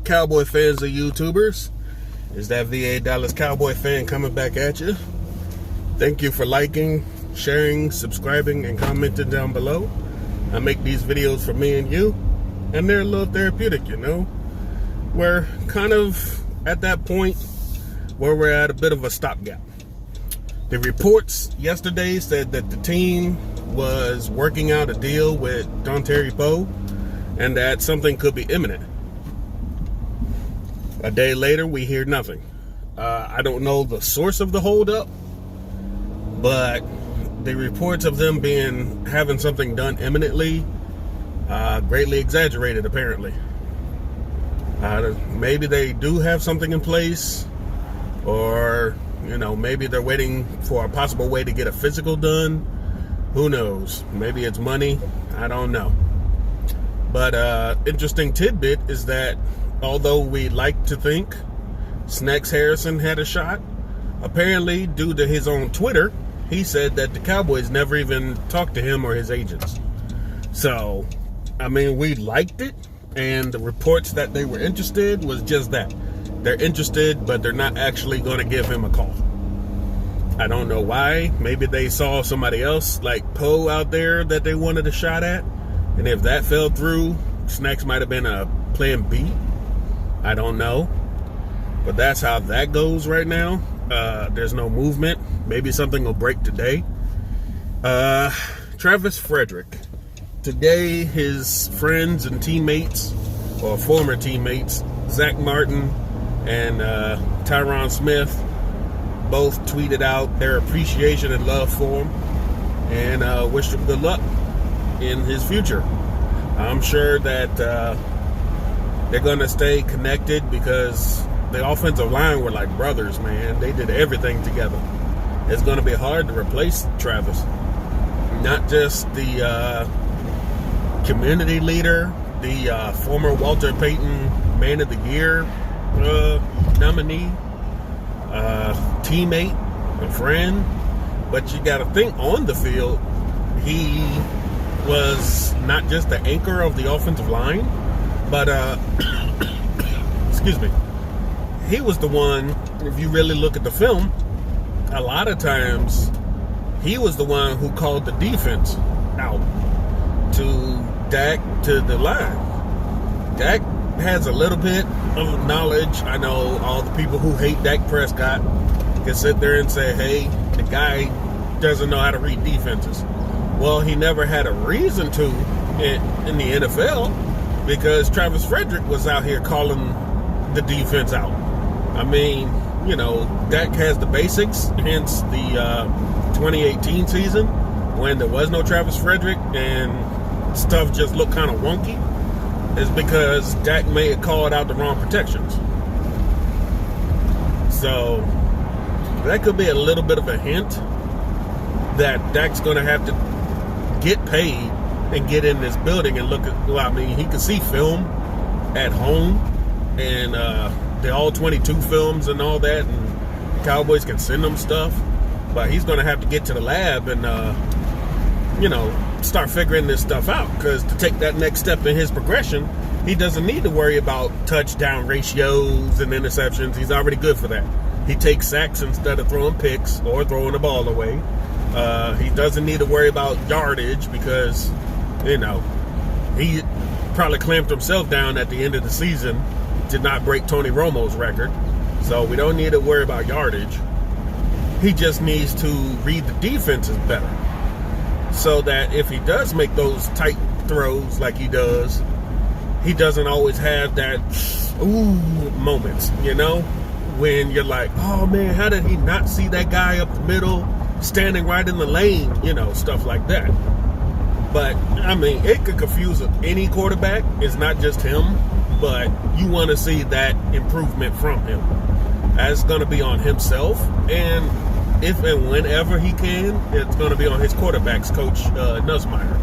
Cowboy fans and YouTubers? Is that VA Dallas Cowboy fan coming back at you? Thank you for liking, sharing, subscribing, and commenting down below. I make these videos for me and you, and they're a little therapeutic, you know? We're kind of at that point where we're at a bit of a stopgap. The reports yesterday said that the team was working out a deal with Dontari Poe and that something could be imminent. A day later, we hear nothing. I don't know the source of the holdup, but the reports of them having something done imminently greatly exaggerated, apparently. Maybe they do have something in place, or maybe they're waiting for a possible way to get a physical done. Who knows? Maybe it's money. I don't know. But interesting tidbit is that although we like to think Snacks Harrison had a shot, apparently due to his own Twitter, he said that the Cowboys never even talked to him or his agents. So, we liked it, and the reports that they were interested was just that. They're interested, but they're not actually going to give him a call. I don't know why. Maybe they saw somebody else like Poe out there that they wanted a shot at, and if that fell through, Snacks might have been a plan B. I don't know. But that's how that goes right now. There's no movement. Maybe something will break today. Travis Frederick. Today, his friends and teammates, or former teammates, Zach Martin and Tyron Smith, both tweeted out their appreciation and love for him and wished him good luck in his future. I'm sure that they're going to stay connected because the offensive line were like brothers, man. They did everything together. It's going to be hard to replace Travis. Not just the community leader, the former Walter Payton Man of the Year nominee, teammate, a friend, but you got to think on the field, he was not just the anchor of the offensive line, but excuse me, he was the one, if you really look at the film, a lot of times he was the one who called the defense out to Dak to the line. Dak has a little bit of knowledge. I know all the people who hate Dak Prescott can sit there and say, hey, the guy doesn't know how to read defenses. Well, he never had a reason to in the NFL because Travis Frederick was out here calling the defense out. Dak has the basics, hence the 2018 season when there was no Travis Frederick and stuff just looked kind of wonky, is because Dak may have called out the wrong protections. So that could be a little bit of a hint that Dak's going to have to get paid and get in this building and look at, he can see film at home and the all 22 films and all that, and the Cowboys can send him stuff, but he's going to have to get to the lab and start figuring this stuff out, because to take that next step in his progression, he doesn't need to worry about touchdown ratios and interceptions. He's already good for that. He takes sacks instead of throwing picks or throwing the ball away. He doesn't need to worry about yardage because he probably clamped himself down at the end of the season to not break Tony Romo's record. So we don't need to worry about yardage. He just needs to read the defenses better, so that if he does make those tight throws like he does, he doesn't always have that ooh moments, when you're like, oh man, how did he not see that guy up the middle standing right in the lane, stuff like that. But it could confuse any quarterback. It's not just him, but you want to see that improvement from him. That's going to be on himself, and if and whenever he can, it's going to be on his quarterbacks coach, Nussmeier,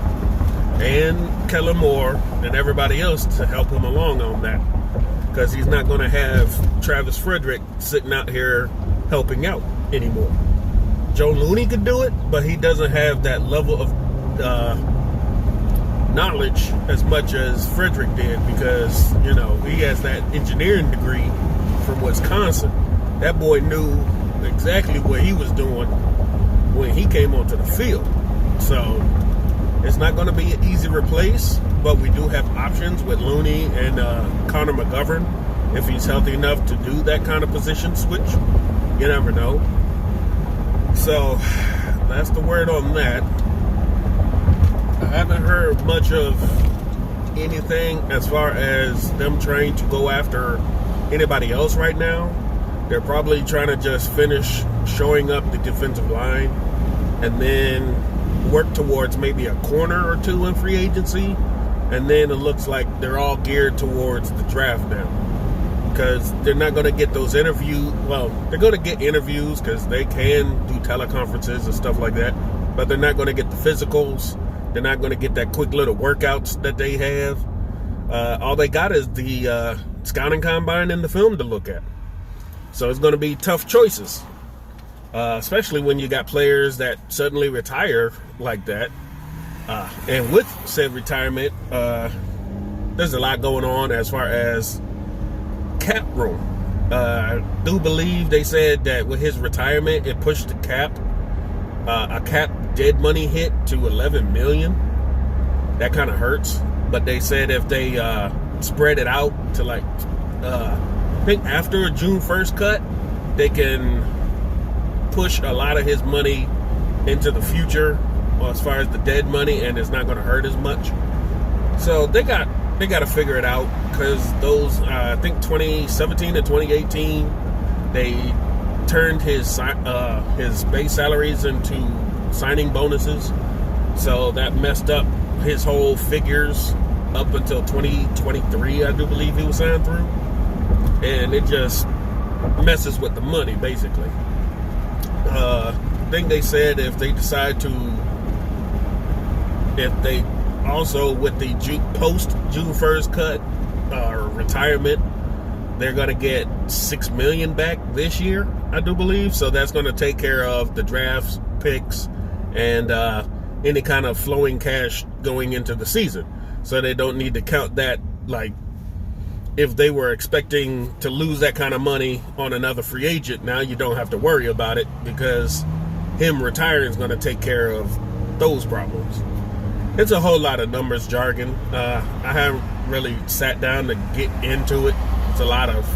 and Kellen Moore, and everybody else to help him along on that, because he's not going to have Travis Frederick sitting out here helping out anymore. Joe Looney could do it, but he doesn't have that level of knowledge as much as Fredrick did because, he has that engineering degree from Wisconsin. That boy knew exactly what he was doing when he came onto the field. So it's not going to be an easy replace, but we do have options with Looney and Connor McGovern if he's healthy enough to do that kind of position switch. You never know. So that's the word on that. I haven't heard much of anything as far as them trying to go after anybody else right now. They're probably trying to just finish showing up the defensive line and then work towards maybe a corner or two in free agency. And then it looks like they're all geared towards the draft now. Because they're not going to get those interviews. Well, they're going to get interviews because they can do teleconferences and stuff like that. But they're not going to get the physicals. They're not going to get that quick little workouts that they have. All they got is the scouting combine and the film to look at. So it's going to be tough choices. Especially when you got players that suddenly retire like that. And with said retirement, there's a lot going on as far as cap room. I do believe they said that with his retirement, it pushed the cap, a cap dead money hit to $11 million. That kind of hurts. But they said if they spread it out to I think after a June 1st cut, they can push a lot of his money into the future as far as the dead money, and it's not going to hurt as much. So they got to figure it out because those I think 2017 and 2018 they turned his base salaries into signing bonuses, so that messed up his whole figures up until 2023. I do believe he was signed through, and it just messes with the money basically. I think they said if they also with the post June 1st cut or retirement, they're going to get $6 million back this year, I do believe. So that's going to take care of the drafts, picks, and any kind of flowing cash going into the season. So they don't need to count that like if they were expecting to lose that kind of money on another free agent. Now you don't have to worry about it because him retiring is going to take care of those problems. It's a whole lot of numbers jargon. I haven't really sat down to get into it. It's a lot of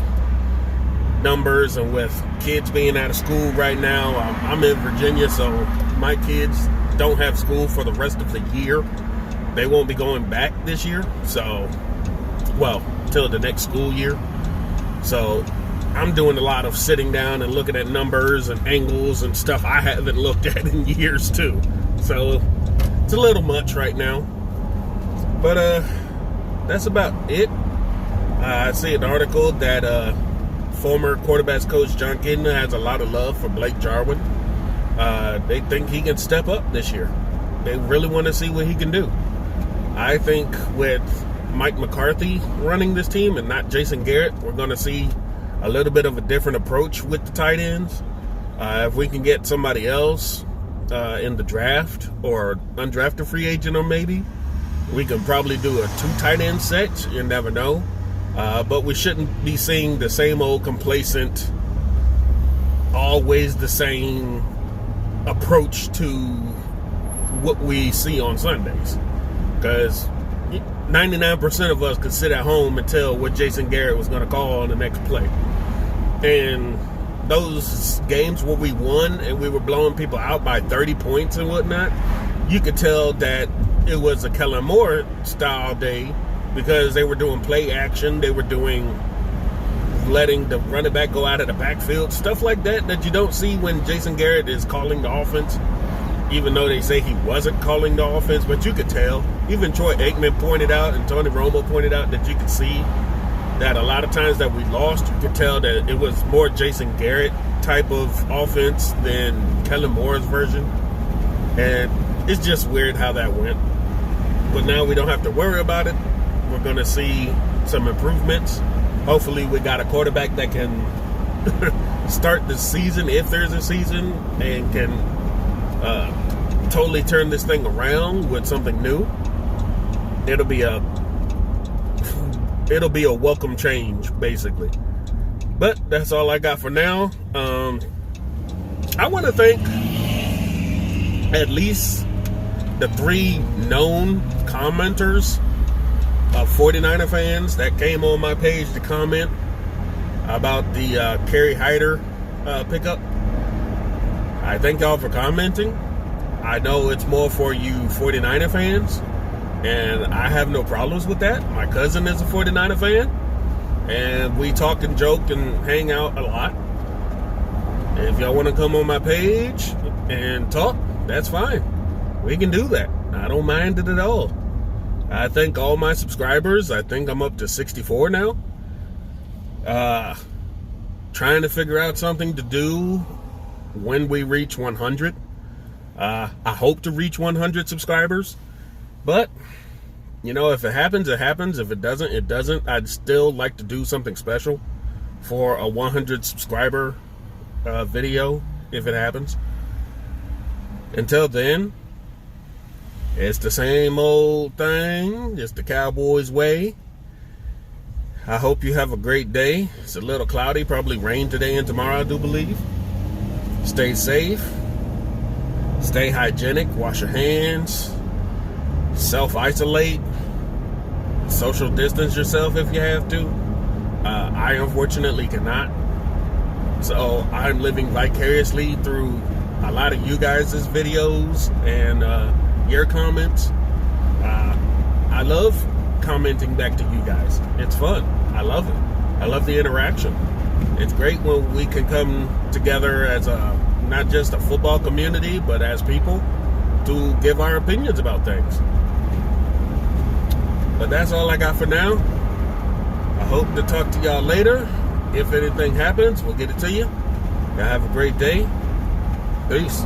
numbers, and with kids being out of school right now, I'm in Virginia, so my kids don't have school for the rest of the year. They won't be going back this year, till the next school year. So I'm doing a lot of sitting down and looking at numbers and angles and stuff I haven't looked at in years too. So it's a little much right now, but that's about it. I see an article that former quarterbacks coach John Kidna has a lot of love for Blake Jarwin. They think he can step up this year. They really want to see what he can do. I think with Mike McCarthy running this team and not Jason Garrett, we're going to see a little bit of a different approach with the tight ends. If we can get somebody else in the draft or undrafted free agent, or maybe we can probably do a 2 tight end set. You never know. But we shouldn't be seeing the same old complacent, always the same approach to what we see on Sundays. Because 99% of us could sit at home and tell what Jason Garrett was going to call on the next play. And those games where we won and we were blowing people out by 30 points and whatnot, you could tell that it was a Kellen Moore style day because they were doing play action. They were letting the running back go out of the backfield, stuff like that you don't see when Jason Garrett is calling the offense, even though they say he wasn't calling the offense, but you could tell. Even Troy Aikman pointed out and Tony Romo pointed out that you could see that a lot of times that we lost, you could tell that it was more Jason Garrett type of offense than Kellen Moore's version. And it's just weird how that went. But now we don't have to worry about it. We're going to see some improvements. Hopefully we got a quarterback that can start the season, if there's a season, and can totally turn this thing around with something new. it'll be a welcome change, basically. But that's all I got for now. I want to thank at least the 3 known commenters of 49er fans that came on my page to comment about the Kerry Hyder pickup. I thank y'all for commenting. I know it's more for you 49er fans, and I have no problems with that. My cousin is a 49er fan, and we talk and joke and hang out a lot. If y'all want to come on my page and talk, that's fine. We can do that. I don't mind it at all. I thank all my subscribers. I think I'm up to 64 now. Trying to figure out something to do when we reach 100. I hope to reach 100 subscribers. But, you know, if it happens, it happens. If it doesn't, it doesn't. I'd still like to do something special for a 100 subscriber video if it happens. Until then, it's the same old thing. It's the Cowboys way. I hope you have a great day. It's a little cloudy, probably rain today and tomorrow, I do believe. Stay safe. Stay hygienic. Wash your hands. Self-isolate. Social distance yourself if you have to. I unfortunately cannot. So I'm living vicariously through a lot of you guys' videos and your comments. I love commenting back to you guys. It's fun. I love it. I love the interaction. It's great when we can come together as not just a football community, but as people to give our opinions about things. But that's all I got for now. I hope to talk to y'all later. If anything happens, we'll get it to you. Y'all have a great day. Peace.